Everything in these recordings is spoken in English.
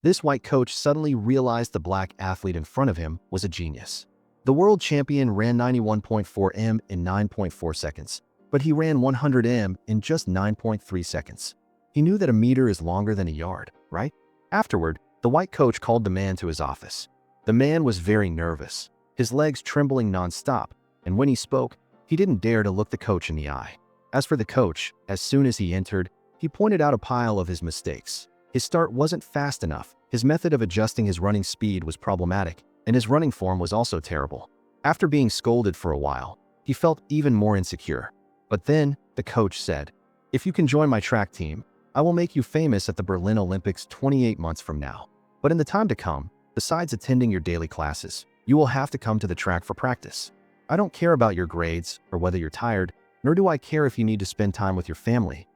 This white coach suddenly realized the black athlete in front of him was a genius. The world champion ran 91.4 m in 9.4 seconds, but he ran 100 m in just 9.3 seconds. He knew that a meter is longer than a yard, right? Afterward, the white coach called the man to his office. The man was very nervous, his legs trembling non-stop, and when he spoke, he didn't dare to look the coach in the eye. As for the coach, as soon as he entered, he pointed out a pile of his mistakes. His start wasn't fast enough, his method of adjusting his running speed was problematic, and his running form was also terrible. After being scolded for a while, he felt even more insecure. But then, the coach said, "If you can join my track team, I will make you famous at the Berlin Olympics 28 months from now. But in the time to come, besides attending your daily classes, you will have to come to the track for practice. I don't care about your grades or whether you're tired, nor do I care if you need to spend time with your family.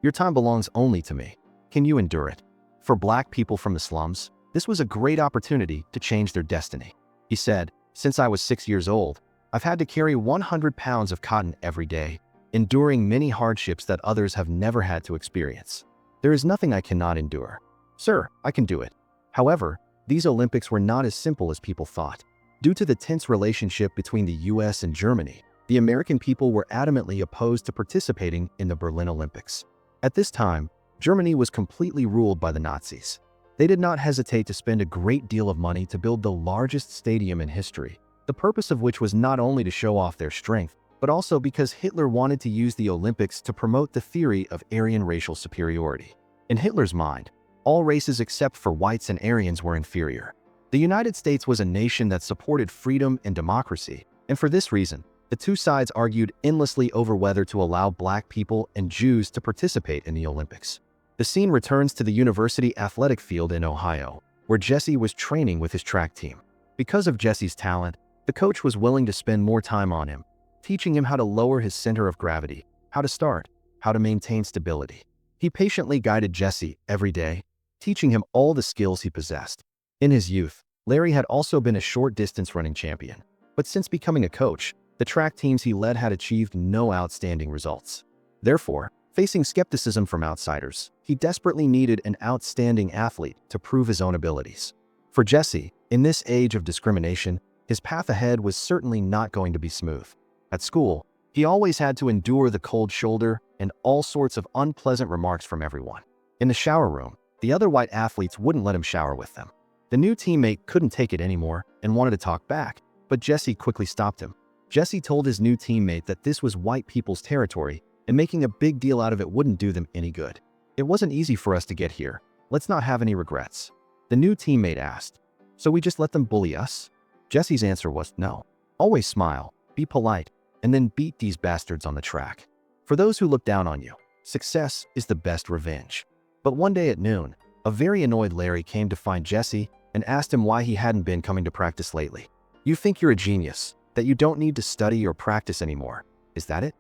Your time belongs only to me. Can you endure it?" For black people from the slums, this was a great opportunity to change their destiny. He said, "Since I was 6 years old, I've had to carry 100 pounds of cotton every day, enduring many hardships that others have never had to experience. There is nothing I cannot endure. Sir, I can do it." However, these Olympics were not as simple as people thought. Due to the tense relationship between the US and Germany, the American people were adamantly opposed to participating in the Berlin Olympics. At this time, Germany was completely ruled by the Nazis. They did not hesitate to spend a great deal of money to build the largest stadium in history, the purpose of which was not only to show off their strength, but also because Hitler wanted to use the Olympics to promote the theory of Aryan racial superiority. In Hitler's mind, all races except for whites and Aryans were inferior. The United States was a nation that supported freedom and democracy, and for this reason, the two sides argued endlessly over whether to allow black people and Jews to participate in the Olympics. The scene returns to the university athletic field in Ohio, where Jesse was training with his track team. Because of Jesse's talent, the coach was willing to spend more time on him, teaching him how to lower his center of gravity, how to start, how to maintain stability. He patiently guided Jesse every day, teaching him all the skills he possessed. In his youth, Larry had also been a short-distance running champion, but since becoming a coach, the track teams he led had achieved no outstanding results. Therefore, facing skepticism from outsiders, he desperately needed an outstanding athlete to prove his own abilities. For Jesse, in this age of discrimination, his path ahead was certainly not going to be smooth. At school, he always had to endure the cold shoulder and all sorts of unpleasant remarks from everyone. In the shower room, the other white athletes wouldn't let him shower with them. The new teammate couldn't take it anymore and wanted to talk back, but Jesse quickly stopped him. Jesse told his new teammate that this was white people's territory and making a big deal out of it wouldn't do them any good. "It wasn't easy for us to get here. Let's not have any regrets." The new teammate asked, "So we just let them bully us?" Jesse's answer was no. Always smile, be polite, and then beat these bastards on the track. For those who look down on you, success is the best revenge. But one day at noon, a very annoyed Larry came to find Jesse and asked him why he hadn't been coming to practice lately. "You think you're a genius, that you don't need to study or practice anymore. Is that it?"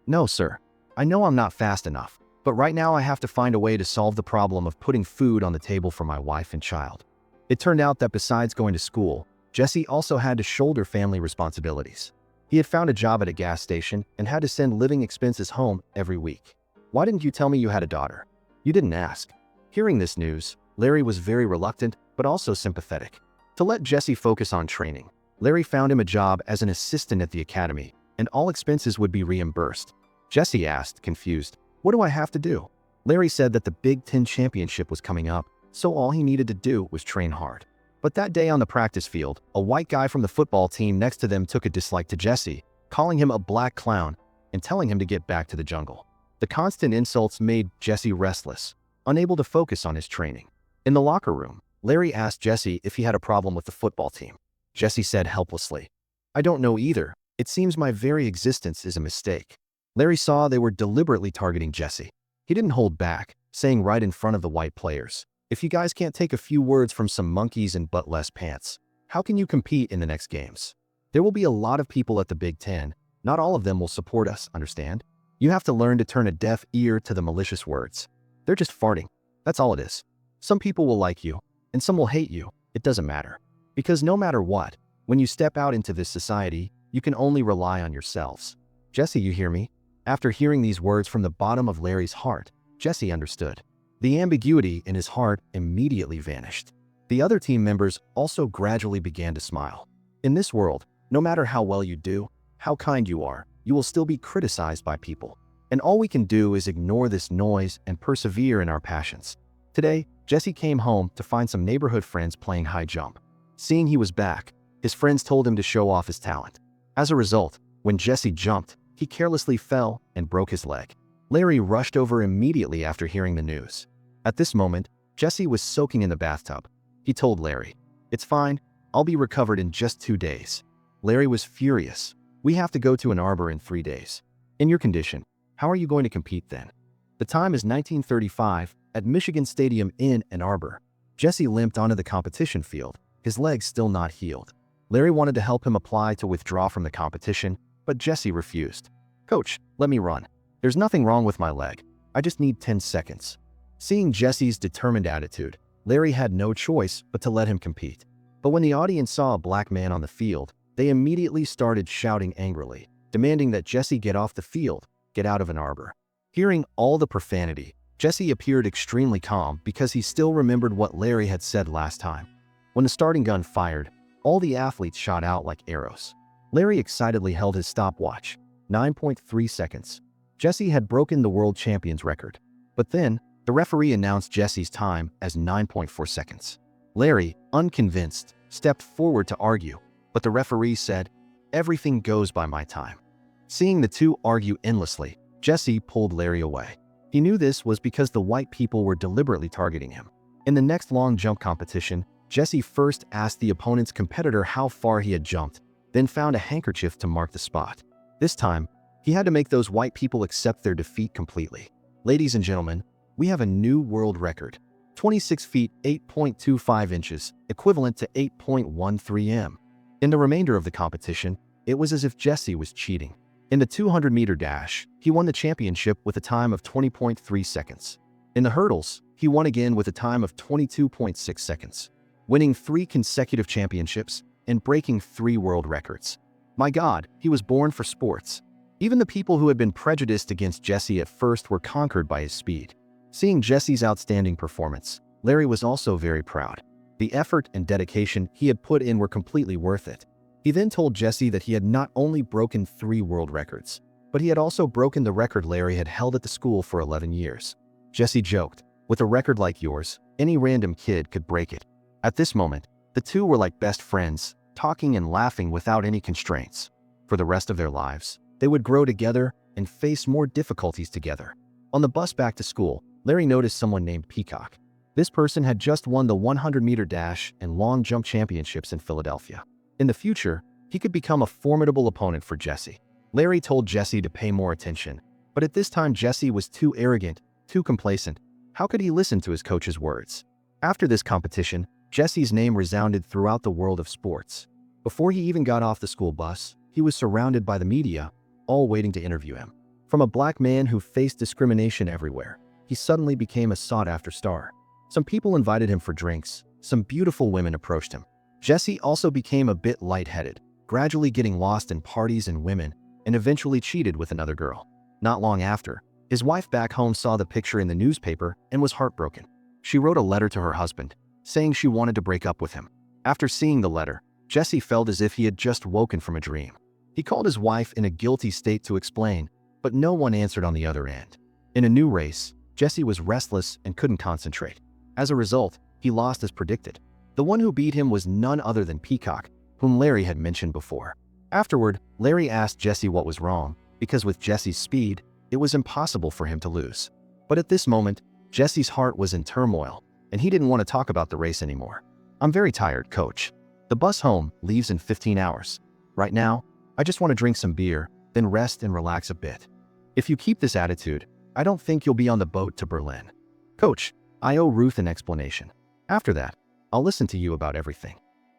"No, sir. I know I'm not fast enough, but right now I have to find a way to solve the problem of putting food on the table for my wife and child." It turned out that besides going to school, Jesse also had to shoulder family responsibilities. He had found a job at a gas station and had to send living expenses home every week. "Why didn't you tell me you had a daughter? You didn't ask." Hearing this news, Larry was very reluctant, but also sympathetic. To let Jesse focus on training, Larry found him a job as an assistant at the academy, and all expenses would be reimbursed. Jesse asked, confused, "What do I have to do?" Larry said that the Big Ten championship was coming up, so all he needed to do was train hard. But that day on the practice field, a white guy from the football team next to them took a dislike to Jesse, calling him a black clown and telling him to get back to the jungle. The constant insults made Jesse restless, unable to focus on his training. In the locker room, Larry asked Jesse if he had a problem with the football team. Jesse said helplessly, "I don't know either. It seems my very existence is a mistake." Larry saw they were deliberately targeting Jesse. He didn't hold back, saying right in front of the white players, "If you guys can't take a few words from some monkeys in buttless pants, how can you compete in the next games? There will be a lot of people at the Big Ten. Not all of them will support us, understand? You have to learn to turn a deaf ear to the malicious words. They're just farting. That's all it is. Some people will like you, and some will hate you. It doesn't matter. Because no matter what, when you step out into this society, you can only rely on yourselves." "Jesse, you hear me?" After hearing these words from the bottom of Larry's heart, Jesse understood. The ambiguity in his heart immediately vanished. The other team members also gradually began to smile. In this world, no matter how well you do, how kind you are, you will still be criticized by people. And all we can do is ignore this noise and persevere in our passions. Today, Jesse came home to find some neighborhood friends playing high jump. Seeing he was back, his friends told him to show off his talent. As a result, when Jesse jumped, he carelessly fell and broke his leg. Larry rushed over immediately after hearing the news. At this moment, Jesse was soaking in the bathtub. He told Larry, "It's fine, I'll be recovered in just 2 days." Larry was furious. "We have to go to Ann Arbor in 3 days. In your condition, how are you going to compete then?" The time is 1935 at Michigan Stadium in Ann Arbor. Jesse limped onto the competition field, his legs still not healed. Larry wanted to help him apply to withdraw from the competition, but Jesse refused. "Coach, let me run. There's nothing wrong with my leg. I just need 10 seconds. Seeing Jesse's determined attitude, Larry had no choice but to let him compete. But when the audience saw a black man on the field, they immediately started shouting angrily, demanding that Jesse get off the field, get out of Ann Arbor. Hearing all the profanity, Jesse appeared extremely calm because he still remembered what Larry had said last time. When the starting gun fired, all the athletes shot out like arrows. Larry excitedly held his stopwatch, 9.3 seconds. Jesse had broken the world champion's record. But then, the referee announced Jesse's time as 9.4 seconds. Larry, unconvinced, stepped forward to argue, but the referee said, "Everything goes by my time." Seeing the two argue endlessly, Jesse pulled Larry away. He knew this was because the white people were deliberately targeting him. In the next long jump competition, Jesse first asked the opponent's competitor how far he had jumped, then found a handkerchief to mark the spot. This time, he had to make those white people accept their defeat completely. Ladies and gentlemen, we have a new world record. 26 feet 8.25 inches, equivalent to 8.13 m. In the remainder of the competition, it was as if Jesse was cheating. In the 200-meter dash, he won the championship with a time of 20.3 seconds. In the hurdles, he won again with a time of 22.6 seconds, winning 3 consecutive championships and breaking 3 world records. My God, he was born for sports. Even the people who had been prejudiced against Jesse at first were conquered by his speed. Seeing Jesse's outstanding performance, Larry was also very proud. The effort and dedication he had put in were completely worth it. He then told Jesse that he had not only broken 3 world records, but he had also broken the record Larry had held at the school for 11 years. Jesse joked, "With a record like yours, any random kid could break it." At this moment, the two were like best friends, talking and laughing without any constraints. For the rest of their lives, they would grow together and face more difficulties together. On the bus back to school, Larry noticed someone named Peacock. This person had just won the 100-meter dash and long jump championships in Philadelphia. In the future, he could become a formidable opponent for Jesse. Larry told Jesse to pay more attention, but at this time Jesse was too arrogant, too complacent. How could he listen to his coach's words? After this competition, Jesse's name resounded throughout the world of sports. Before he even got off the school bus, he was surrounded by the media, all waiting to interview him. From a black man who faced discrimination everywhere, he suddenly became a sought-after star. Some people invited him for drinks, some beautiful women approached him. Jesse also became a bit lightheaded, gradually getting lost in parties and women, and eventually cheated with another girl. Not long after, his wife back home saw the picture in the newspaper and was heartbroken. She wrote a letter to her husband, saying she wanted to break up with him. After seeing the letter, Jesse felt as if he had just woken from a dream. He called his wife in a guilty state to explain, but no one answered on the other end. In a new race, Jesse was restless and couldn't concentrate. As a result, he lost as predicted. The one who beat him was none other than Peacock, whom Larry had mentioned before. Afterward, Larry asked Jesse what was wrong, because with Jesse's speed, it was impossible for him to lose. But at this moment, Jesse's heart was in turmoil, and he didn't want to talk about the race anymore. "I'm very tired, coach. The bus home leaves in 15 hours. Right now, I just want to drink some beer, then rest and relax a bit. If you keep this attitude, I don't think you'll be on the boat to Berlin. Coach, I owe Ruth an explanation. After that, I'll listen to you about everything."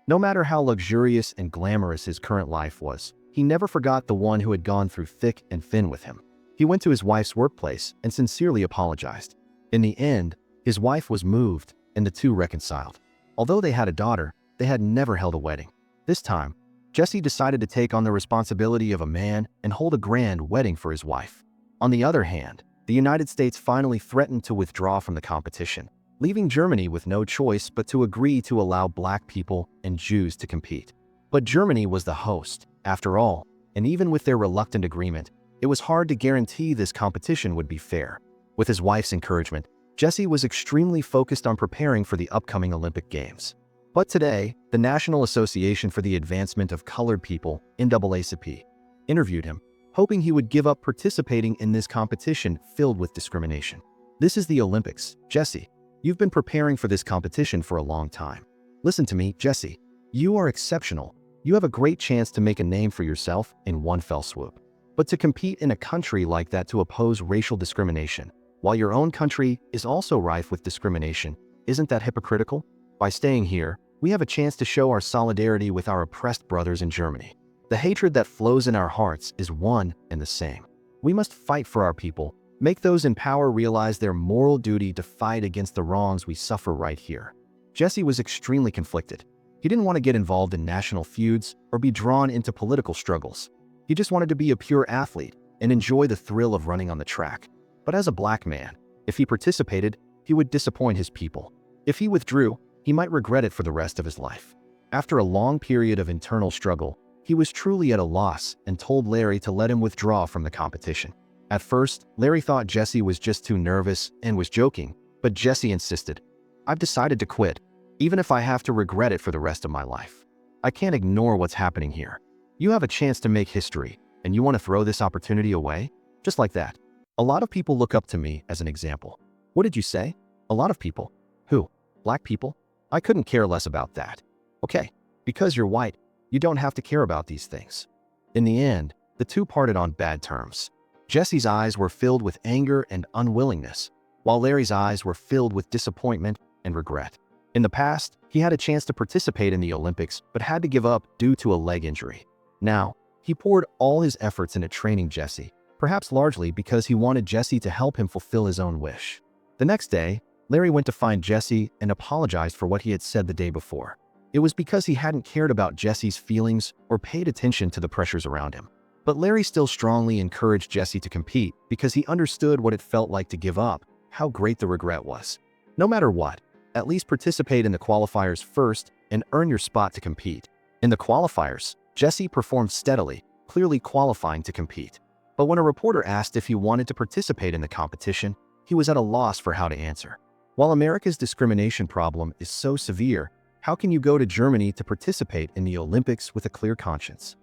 No matter how luxurious and glamorous his current life was, he never forgot the one who had gone through thick and thin with him. He went to his wife's workplace and sincerely apologized. In the end, his wife was moved and the two reconciled. Although they had a daughter, they had never held a wedding. This time, Jesse decided to take on the responsibility of a man and hold a grand wedding for his wife. On the other hand, the United States finally threatened to withdraw from the competition, leaving Germany with no choice but to agree to allow black people and Jews to compete. But Germany was the host, after all, and even with their reluctant agreement, it was hard to guarantee this competition would be fair. With his wife's encouragement, Jesse was extremely focused on preparing for the upcoming Olympic Games. But today, the National Association for the Advancement of Colored People, NAACP, interviewed him, hoping he would give up participating in this competition filled with discrimination. This is the Olympics, Jesse. You've been preparing for this competition for a long time. Listen to me, Jesse. You are exceptional. You have a great chance to make a name for yourself in one fell swoop. But to compete in a country like that to oppose racial discrimination, while your own country is also rife with discrimination, isn't that hypocritical? By staying here, we have a chance to show our solidarity with our oppressed brothers in Germany. The hatred that flows in our hearts is one and the same. We must fight for our people, make those in power realize their moral duty to fight against the wrongs we suffer right here. Jesse was extremely conflicted. He didn't want to get involved in national feuds or be drawn into political struggles. He just wanted to be a pure athlete and enjoy the thrill of running on the track. But as a black man, if he participated, he would disappoint his people. If he withdrew, he might regret it for the rest of his life. After a long period of internal struggle, he was truly at a loss and told Larry to let him withdraw from the competition. At first, Larry thought Jesse was just too nervous and was joking, but Jesse insisted, "I've decided to quit, even if I have to regret it for the rest of my life. I can't ignore what's happening here. You have a chance to make history, and you want to throw this opportunity away? Just like that." A lot of people look up to me as an example. What did you say? A lot of people. Who? Black people? I couldn't care less about that. Okay, because you're white, you don't have to care about these things. In the end, the two parted on bad terms. Jesse's eyes were filled with anger and unwillingness, while Larry's eyes were filled with disappointment and regret. In the past, he had a chance to participate in the Olympics but had to give up due to a leg injury. Now, he poured all his efforts into training Jesse, perhaps largely because he wanted Jesse to help him fulfill his own wish. The next day, Larry went to find Jesse and apologized for what he had said the day before. It was because he hadn't cared about Jesse's feelings or paid attention to the pressures around him. But Larry still strongly encouraged Jesse to compete because he understood what it felt like to give up, how great the regret was. No matter what, at least participate in the qualifiers first and earn your spot to compete. In the qualifiers, Jesse performed steadily, clearly qualifying to compete. But when a reporter asked if he wanted to participate in the competition, he was at a loss for how to answer. While America's discrimination problem is so severe, how can you go to Germany to participate in the Olympics with a clear conscience?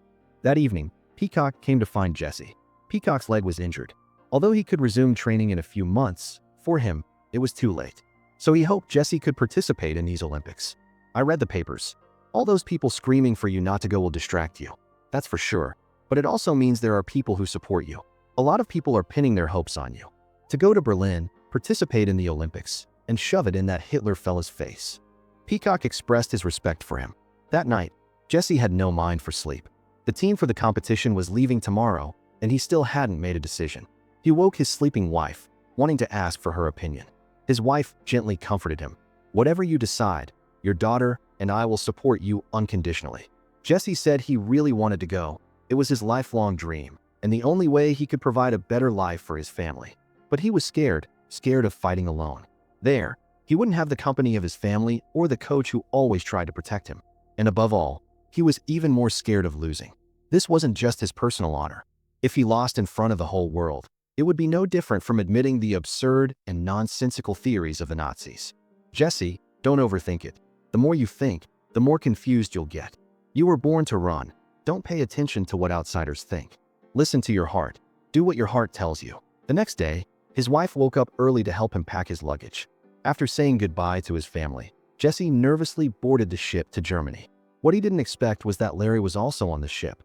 That evening, Peacock came to find Jesse. Peacock's leg was injured. Although he could resume training in a few months, for him, it was too late. So he hoped Jesse could participate in these Olympics. I read the papers. All those people screaming for you not to go will distract you. That's for sure. But it also means there are people who support you. A lot of people are pinning their hopes on you. To go to Berlin, participate in the Olympics, and shove it in that Hitler fella's face. Peacock expressed his respect for him. That night, Jesse had no mind for sleep. The team for the competition was leaving tomorrow, and he still hadn't made a decision. He woke his sleeping wife, wanting to ask for her opinion. His wife gently comforted him. "Whatever you decide, your daughter and I will support you unconditionally." Jesse said he really wanted to go. It was his lifelong dream, and the only way he could provide a better life for his family. But he was scared of fighting alone. There, he wouldn't have the company of his family or the coach who always tried to protect him. And above all, he was even more scared of losing. This wasn't just his personal honor. If he lost in front of the whole world, it would be no different from admitting the absurd and nonsensical theories of the Nazis. Jesse, don't overthink it. The more you think, the more confused you'll get. You were born to run. Don't pay attention to what outsiders think. Listen to your heart. Do what your heart tells you. The next day, his wife woke up early to help him pack his luggage. After saying goodbye to his family, Jesse nervously boarded the ship to Germany. What he didn't expect was that Larry was also on the ship.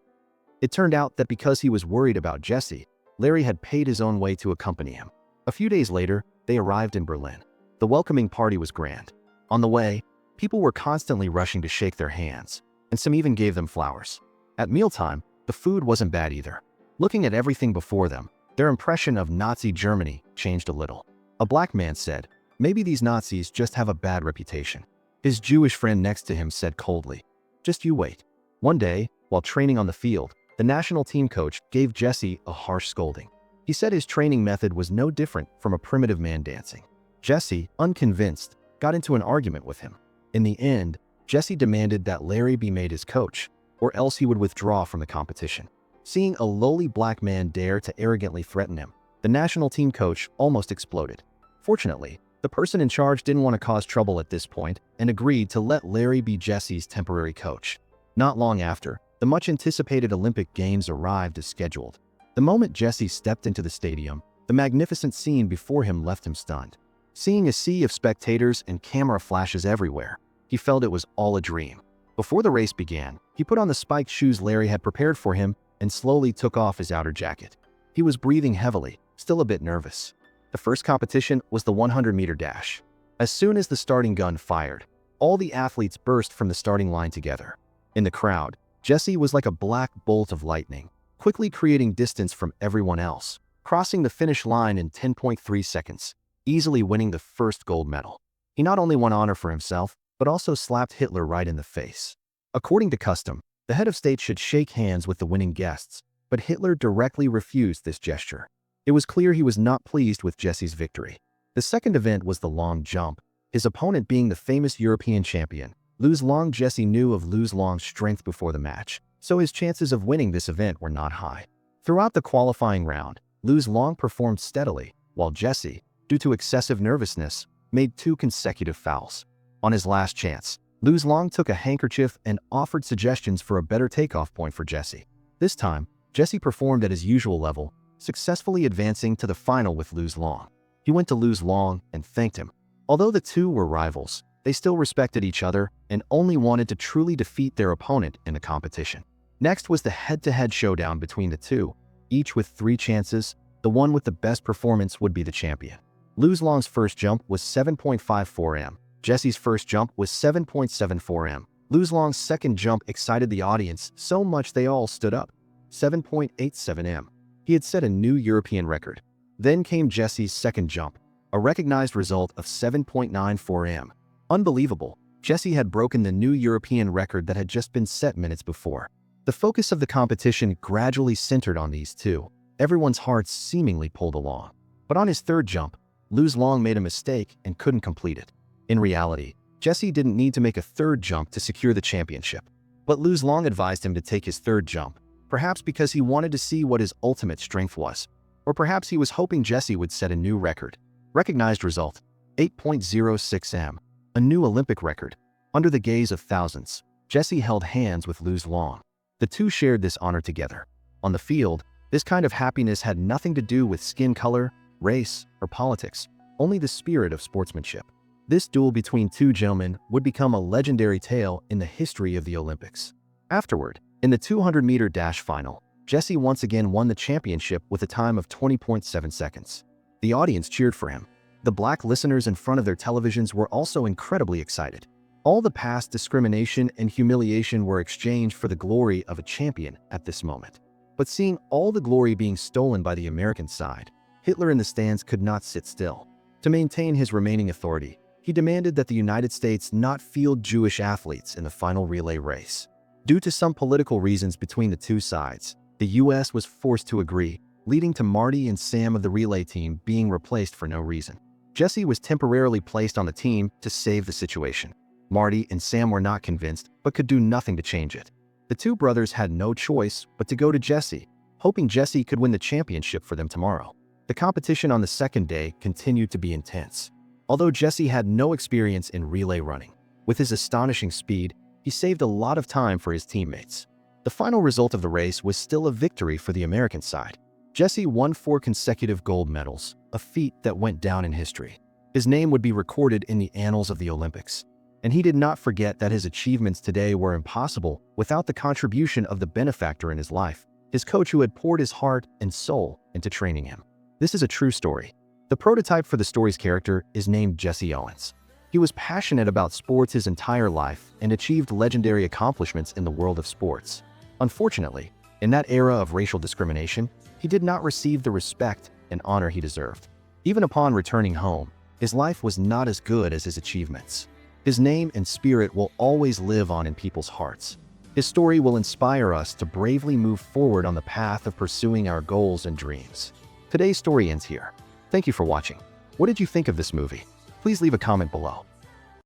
It turned out that because he was worried about Jesse, Larry had paid his own way to accompany him. A few days later, they arrived in Berlin. The welcoming party was grand. On the way, people were constantly rushing to shake their hands, and some even gave them flowers. At mealtime, the food wasn't bad either. Looking at everything before them, their impression of Nazi Germany changed a little. A black man said, "Maybe these Nazis just have a bad reputation." His Jewish friend next to him said coldly, "Just you wait." One day, while training on the field, the national team coach gave Jesse a harsh scolding. He said his training method was no different from a primitive man dancing. Jesse, unconvinced, got into an argument with him. In the end, Jesse demanded that Larry be made his coach, or else he would withdraw from the competition. Seeing a lowly black man dare to arrogantly threaten him, the national team coach almost exploded. Fortunately, the person in charge didn't want to cause trouble at this point and agreed to let Larry be Jesse's temporary coach. Not long after, the much-anticipated Olympic Games arrived as scheduled. The moment Jesse stepped into the stadium, the magnificent scene before him left him stunned. Seeing a sea of spectators and camera flashes everywhere, he felt it was all a dream. Before the race began, he put on the spiked shoes Larry had prepared for him and slowly took off his outer jacket. He was breathing heavily, still a bit nervous. The first competition was the 100-meter dash. As soon as the starting gun fired, all the athletes burst from the starting line together. In the crowd, Jesse was like a black bolt of lightning, quickly creating distance from everyone else, crossing the finish line in 10.3 seconds, easily winning the first gold medal. He not only won honor for himself, but also slapped Hitler right in the face. According to custom, the head of state should shake hands with the winning guests, but Hitler directly refused this gesture. It was clear he was not pleased with Jesse's victory. The second event was the long jump, his opponent being the famous European champion, Luz Long. Jesse knew of Luz Long's strength before the match, so his chances of winning this event were not high. Throughout the qualifying round, Luz Long performed steadily, while Jesse, due to excessive nervousness, made 2 consecutive fouls. On his last chance, Luz Long took a handkerchief and offered suggestions for a better takeoff point for Jesse. This time, Jesse performed at his usual level, successfully advancing to the final with Luz Long. He went to Luz Long and thanked him. Although the two were rivals, they still respected each other and only wanted to truly defeat their opponent in the competition. Next was the head-to-head showdown between the two, each with 3 chances. The one with the best performance would be the champion. Luz Long's first jump was 7.54 m. Jesse's first jump was 7.74 m. Luz Long's second jump excited the audience so much they all stood up. 7.87 m. He had set a new European record. Then came Jesse's second jump, a recognized result of 7.94 m. Unbelievable, Jesse had broken the new European record that had just been set minutes before. The focus of the competition gradually centered on these two. Everyone's hearts seemingly pulled along. But on his third jump, Luz Long made a mistake and couldn't complete it. In reality, Jesse didn't need to make a third jump to secure the championship. But Luz Long advised him to take his third jump, perhaps because he wanted to see what his ultimate strength was. Or perhaps he was hoping Jesse would set a new record. Recognized result, 8.06 m. A new Olympic record. Under the gaze of thousands, Jesse held hands with Luz Long. The two shared this honor together. On the field, this kind of happiness had nothing to do with skin color, race, or politics, only the spirit of sportsmanship. This duel between two gentlemen would become a legendary tale in the history of the Olympics. Afterward, in the 200-meter dash final, Jesse once again won the championship with a time of 20.7 seconds. The audience cheered for him. The black listeners in front of their televisions were also incredibly excited. All the past discrimination and humiliation were exchanged for the glory of a champion at this moment. But seeing all the glory being stolen by the American side, Hitler in the stands could not sit still. To maintain his remaining authority, he demanded that the United States not field Jewish athletes in the final relay race. Due to some political reasons between the two sides, the U.S. was forced to agree, leading to Marty and Sam of the relay team being replaced for no reason. Jesse was temporarily placed on the team to save the situation. Marty and Sam were not convinced, but could do nothing to change it. The two brothers had no choice but to go to Jesse, hoping Jesse could win the championship for them tomorrow. The competition on the second day continued to be intense. Although Jesse had no experience in relay running, with his astonishing speed, he saved a lot of time for his teammates. The final result of the race was still a victory for the American side. Jesse won 4 consecutive gold medals, a feat that went down in history. His name would be recorded in the annals of the Olympics. And he did not forget that his achievements today were impossible without the contribution of the benefactor in his life, his coach who had poured his heart and soul into training him. This is a true story. The prototype for the story's character is named Jesse Owens. He was passionate about sports his entire life and achieved legendary accomplishments in the world of sports. Unfortunately, in that era of racial discrimination, he did not receive the respect and honor he deserved. Even upon returning home, his life was not as good as his achievements. His name and spirit will always live on in people's hearts. His story will inspire us to bravely move forward on the path of pursuing our goals and dreams. Today's story ends here. Thank you for watching. What did you think of this movie? Please leave a comment below.